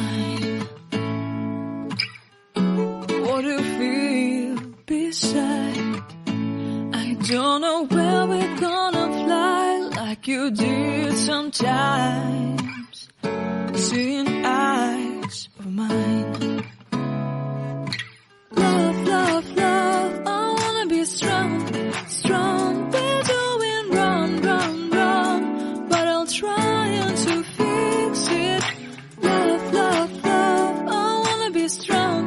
mine. What do you feel beside? I don't know where we're gonna fly like you did sometimes. Seeing eyes of mine. Love, love, love, I wanna be strong, strong. We're doing wrong, wrong, wrong, but I'll try to fix it. Love, love, love, I wanna be strong,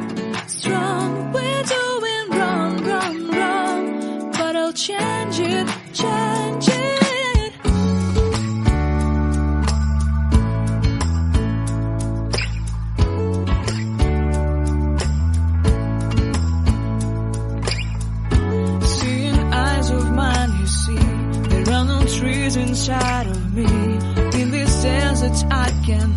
strong. We're doing wrong, wrong, wrong, but I'll change it, change it. Trees inside of me. In this desert I can